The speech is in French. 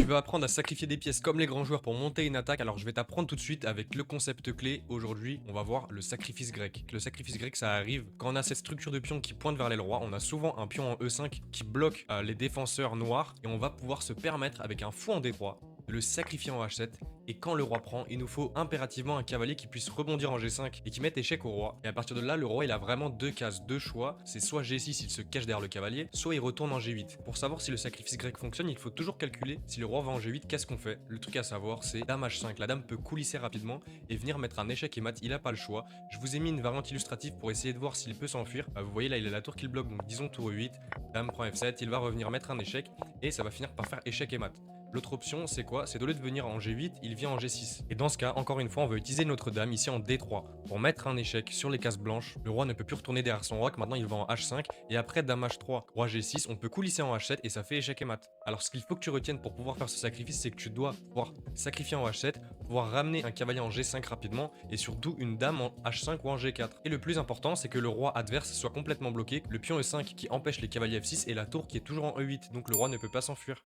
veux apprendre à sacrifier des pièces comme les grands joueurs pour monter une attaque, alors je vais t'apprendre tout de suite avec le concept clé. Aujourd'hui, on va voir le sacrifice grec. Le sacrifice grec, ça arrive quand on a cette structure de pion qui pointe vers l'aile roi. On a souvent un pion en E5 qui bloque les défenseurs noirs et on va pouvoir se permettre avec un fou en D3 de le sacrifier en H7. Et quand le roi prend, il nous faut impérativement un cavalier qui puisse rebondir en G5 et qui mette échec au roi. Et à partir de là, le roi il a vraiment deux cases, deux choix. C'est soit G6, il se cache derrière le cavalier, soit il retourne en G8. Pour savoir si le sacrifice grec fonctionne, il faut toujours calculer si le roi va en G8, qu'est-ce qu'on fait. Le truc à savoir, c'est dame H5. La dame peut coulisser rapidement et venir mettre un échec et mat, il a pas le choix. Je vous ai mis une variante illustrative pour essayer de voir s'il peut s'enfuir. Vous voyez là, il a la tour qui le bloque, donc disons tour E8, dame prend F7, il va revenir mettre un échec et ça va finir par faire échec et mat. L'autre option, c'est quoi? C'est au lieu de venir en G8, il vient en G6. Et dans ce cas, encore une fois, on va utiliser notre dame ici en D3 pour mettre un échec sur les cases blanches. Le roi ne peut plus retourner derrière son roc, maintenant il va en H5. Et après dame H3, roi G6, on peut coulisser en H7 et ça fait échec et mat. Alors ce qu'il faut que tu retiennes pour pouvoir faire ce sacrifice, c'est que tu dois pouvoir sacrifier en H7, pouvoir ramener un cavalier en G5 rapidement et surtout une dame en H5 ou en G4. Et le plus important, c'est que le roi adverse soit complètement bloqué, le pion E5 qui empêche les cavaliers F6 et la tour qui est toujours en E8, donc le roi ne peut pas s'enfuir.